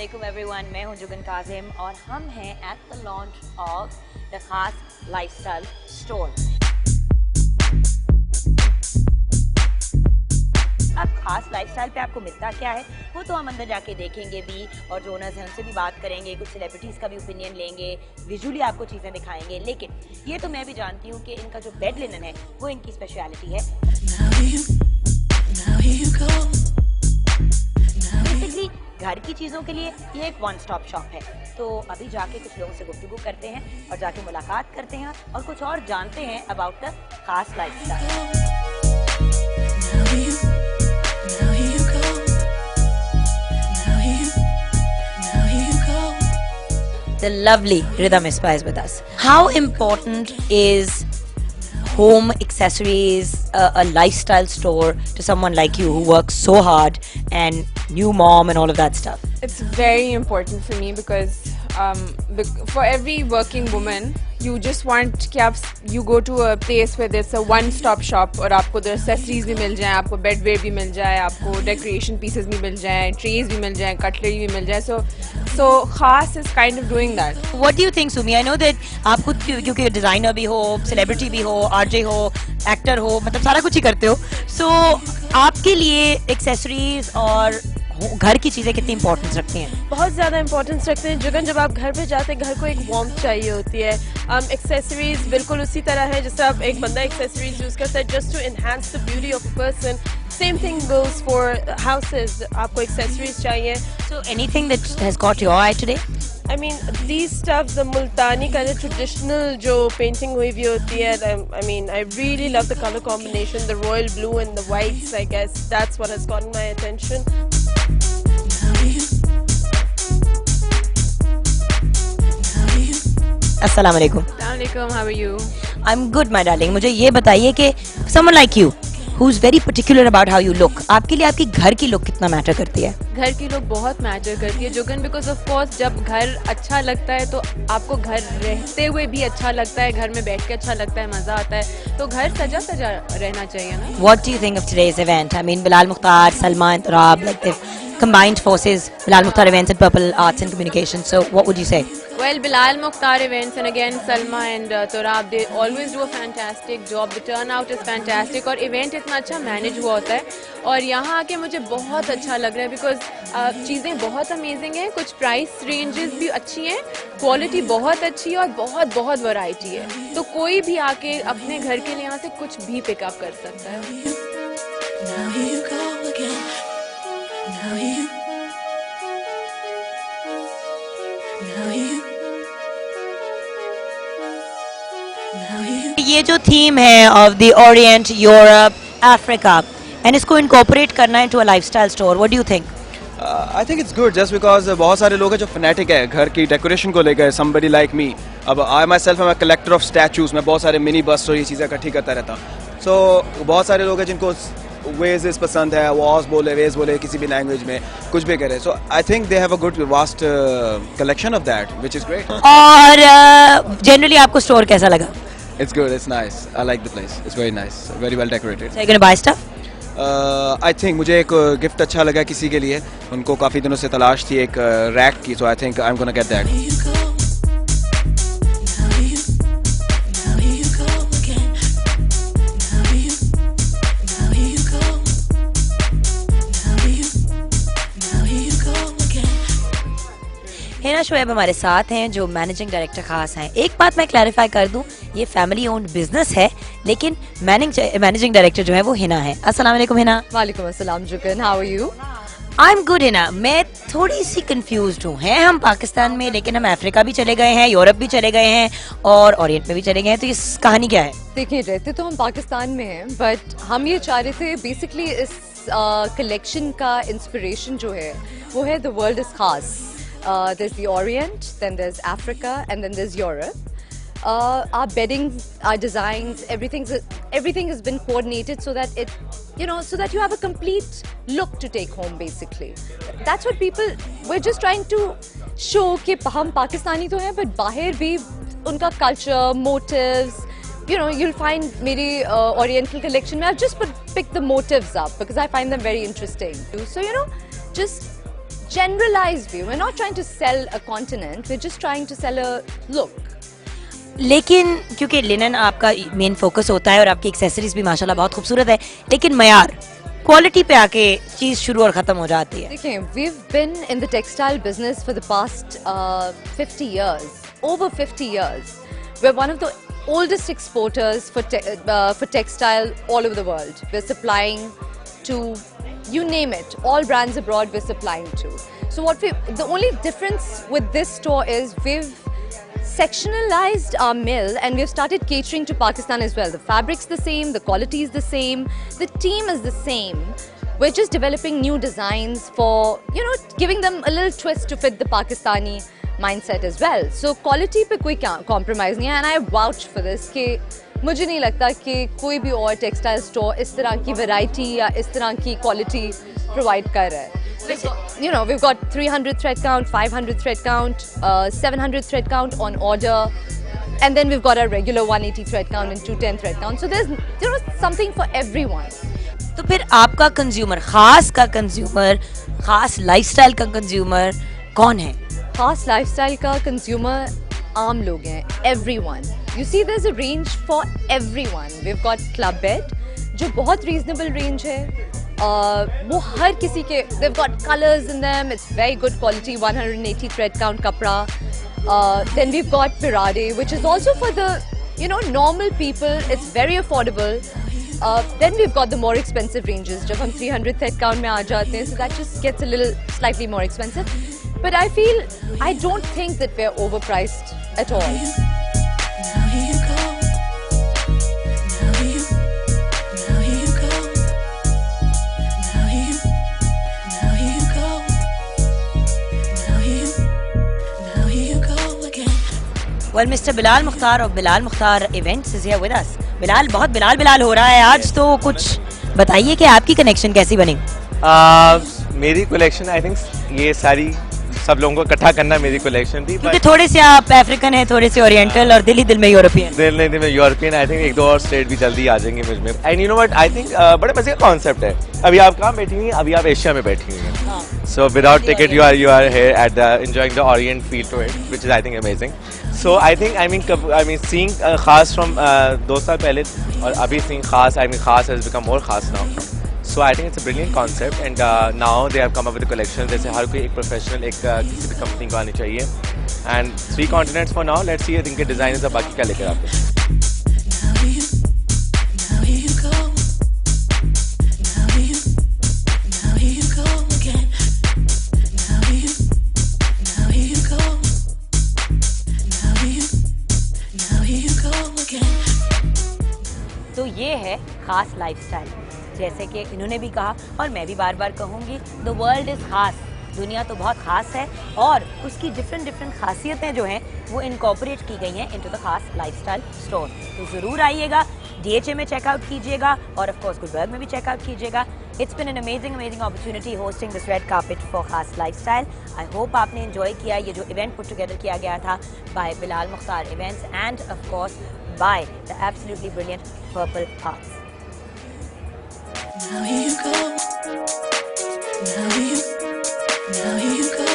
अस्सलामुअलैकुम एवरीवन, मैं हूं जुगन काजिम और हम हैं at the launch of the खास लाइफस्टाइल स्टोर। अब खास लाइफस्टाइल पे आपको मिलता क्या है वो तो हम अंदर जाके देखेंगे भी, और जो ओनर्स हैं उनसे भी बात करेंगे, कुछ सेलिब्रिटीज़ का भी ओपिनियन लेंगे, विजुअली आपको चीज़ें दिखाएंगे। लेकिन ये तो मैं भी जानती हूँ कि इनका जो बेड लिनन है वो इनकी स्पेशलिटी है। बेसिकली घर की चीज़ों के लिए ये एक वन स्टॉप शॉप है। तो अभी जाके कुछ लोगों से गुफ्तगू करते हैं और जाके मुलाकात करते हैं और कुछ और जानते हैं अबाउट द खास lifestyle. The lovely Rhythm Ispa is with us. How important is home accessories, a lifestyle store to someone like you who works so hard and new mom and all of that stuff? It's very important for me because for every working woman, you just want कि आप you go to a place where there's a one-stop shop और आपको the accessories भी मिल जाए, आपको bedwear भी मिल जाए, आपको decoration pieces भी मिल जाए, trays भी मिल जाए, cutlery भी मिल जाए. So खास is kind of doing that. What do you think, Sumi? I know that आप खुद क्योंकि डिजाइनर भी हो, सेलिब्रिटी भी हो, आरजे हो, एक्टर हो, मतलब सारा कुछ ही करते हो. So आपके लिए एक्सेसरीज और घर की चीजें कितनी इंपॉर्टेंस रखती हैं? बहुत ज़्यादा इंपॉर्टेंस रखते हैं जुगन। जब आप घर पे जाते हैं घर को एक वार्मथ चाहिए होती है। एक्सेसरीज बिल्कुल उसी तरह है जैसे आप एक बंदा एक्सेसरीज यूज़ करता है just to enhance the beauty of a person. Same thing goes for houses, आपको एक्सेसरीज चाहिए। So anything that has caught your eye today? I mean these stuff, the मुल्तानी का जो ट्रेडिशनल जो पेंटिंग हुई हुई होती है, I mean I really love the color combination, the royal blue and the whites. I guess that's what has gotten my attention. अस्सलाम वालेकुम। Assalamualaikum, how are you? I'm good, my darling. मुझे ये बताइए कि someone like you, who's very particular about how you look, आपके लिए आपकी घर की लुक कितना मैटर करती है? घर की लोग बहुत मैटर करती है जुगन, बिकॉज ऑफ कोर्स जब घर अच्छा लगता है तो आपको घर रहते हुए भी अच्छा लगता है, घर में बैठ के अच्छा लगता है, मजा आता है, तो घर सजा सजा रहना चाहिए ना। What do you think of today's event? I mean, Bilal Mukhtar, Salma and Turab, like they've combined forces. Bilal Mukhtar Events and Purple Arts and Communication. So what would you say? Well, Bilal Mukhtar Events and again Salma and Turab, they always do a fantastic job. The turnout is fantastic और event इतना अच्छा manage हुआ होता है और यहाँ आके मुझे बहुत अच्छा लग रहा है बिकॉज चीज़ें बहुत अमेजिंग हैं, कुछ प्राइस रेंजेस भी अच्छी हैं, क्वालिटी बहुत अच्छी है और बहुत बहुत वैरायटी है, तो कोई भी आके अपने घर के लिए यहाँ से कुछ भी पिकअप कर सकता है। ये जो थीम है of the Orient, Europe, Africa, and इसको इनकॉर्पोरेट करना है into a lifestyle store, what do you think? I think it's good just because बहुत सारे लोग हैं जो फनेटिक है घर की डेकोरेशन को लेकर, somebody like me. अब I myself am collector of statues, मैं बहुत सारे मिनी बस और ये चीज़ें इकट्ठी करता रहता हूँ। सो बहुत सारे लोग हैं जिनको वेजेस पसंद है, वॉज बोले, वेज बोले, किसी भी लैंग्वेज में कुछ भी करे। So I think they have a good vast collection of that which is great. और जनरली आपको स्टोर कैसा लगा? It's good, it's nice. I like the place. It's very nice, very well decorated. So you're gonna buy stuff? I think मुझे एक gift अच्छा लगा किसी के लिए, उनको काफ़ी दिनों से तलाश थी एक रैक की, so I think I'm gonna get that. Hina Shoaib हमारे साथ हैं जो मैनेजिंग डायरेक्टर खास हैं। एक बात मैं क्लैरिफाई कर दूं, ये फैमिली ओन्ड बिजनेस है लेकिन मैनेजिंग डायरेक्टर जो है वो हिना है। अस्सलाम वालेकुम हिना। वालेकुम अस्सलाम Jugan, how are you? I am good Hina. मैं थोड़ी सी कंफ्यूज्ड हूँ, हैं हम पाकिस्तान में लेकिन हम अफ्रीका भी चले गए हैं, यूरोप भी चले गए हैं और ओरिएंट में भी चले गए हैं, तो ये कहानी क्या है? देखिए रहते तो हम पाकिस्तान में हैं बट हम ये चाह रहे थे बेसिकली इस कलेक्शन का इंस्पिरेशन जो है वो है द वर्ल्ड इज खास. There's the Orient, then there's Africa, and then there's Europe. Our beddings, our designs, everything has been coordinated so that so that you have a complete look to take home. Basically, that's what we're just trying to show कि हम पाकिस्तानी तो हैं, but बाहर भी उनका culture, motives. You'll find मेरी Oriental collection में I've just picked the motives up because I find them very interesting. So just generalized view. We're not trying to sell a continent, we're just trying to sell a look. लेकिन क्योंकि linen आपका main focus होता है और आपकी accessories भी माशाल्लाह बहुत खूबसूरत है, लेकिन मयार क्वालिटी पे आके चीज शुरू और खत्म हो जाती है. देखिए, we've been in the textile business for the past 50 years, over 50 years. We're one of the oldest exporters for textile all over the world. We're supplying to, you name it, all brands abroad we're supplying to. So the only difference with this store is we've sectionalized our mill and we've started catering to Pakistan as well. The fabric's the same, the quality is the same, the team is the same. We're just developing new designs for, you know, giving them a little twist to fit the Pakistani mindset as well. So quality पे कोई compromise नहीं है, and I vouch for this कि मुझे नहीं लगता कि कोई भी और textile store इस तरह की variety या इस तरह की quality provide कर रहा है. You know, we've got 300 thread count, 500 thread count, 700 thread count on order, and then we've got our regular 180 thread count and 210 thread count. So there's, you know, something for everyone. तो फिर आपका consumer, खास का consumer, खास lifestyle का consumer कौन है? खास लाइफस्टाइल का कंज्यूमर आम लोग हैं, everyone. You see, there's a range for everyone. We've got club bed, जो बहुत reasonable range है. वो हर किसी के, they've got colors in them, it's very good quality, 180 thread count kapra. Then we've got Pirade, which is also for the, you know, normal people, it's very affordable. Then we've got the more expensive ranges, जब हम 300 thread count में आ जाते हैं, so that just gets a little slightly more expensive. But I don't think that we're overpriced at all. Now here you go. Now here you go. Now here you go. Now here you go again. Well, Mr. Bilal Mukhtar of Bilal Mukhtar Events is here with us. Bilal, बहुत बिलाल हो रहा है आज, तो कुछ बताइए कि आपकी कनेक्शन कैसी बनी? मेरी कलेक्शन आई थिंक ये सारी सब लोगों को इकट्ठा करना मेरी कलेक्शन थी. क्योंकि थोड़े से आप अफ्रीकन हैं, थोड़े से ओरिएंटल और दिल में यूरोपियन. दिल में यूरोपियन. आई थिंक एक दो और स्टेट भी जल्दी आ जाएंगे मुझ में. And you know what, I think बड़े मजे का कॉन्सेप्ट है. अभी आप कहाँ बैठी हुई हैं? अभी आप एशिया में बैठी हुई हैं. So without ticket you are here at the enjoying the orient feel to it, which is I think amazing. So I think I mean seeing Khaas from 2 साल पहले और अभी seeing Khaas, I mean Khaas has become more Khaas now. So I think it's a brilliant concept, and now they have come up with a collection. जैसे हर कोई एक professional एक किसी भी कंपनी को आनी चाहिए. And 3 continents for now. Let's see इनके डिजाइन है बाकी क्या लेकर आते हैं. Now here you go. Now here you go again. Now here you go. Now here you go again. तो ये है खास लाइफस्टाइल. जैसे कि इन्होंने भी कहा और मैं भी बार बार कहूँगी, द वर्ल्ड इज़ खास. दुनिया तो बहुत खास है और उसकी डिफरेंट खासियतें जो हैं वो इनकॉर्पोरेट की गई हैं इनटू द खास लाइफस्टाइल स्टोर. तो ज़रूर आइएगा, DHA में चेकआउट कीजिएगा और ऑफ कोर्स गुलबर्ग में भी चेकआउट कीजिएगा. It's been an amazing opportunity hosting this red carpet for Khaas lifestyle. I hope आपने एंजॉय किया ये जो इवेंट पुट टुगेदर किया गया था by Bilal Mukhtar events and of course by the absolutely brilliant purple arts. Now here you go. Now here you go.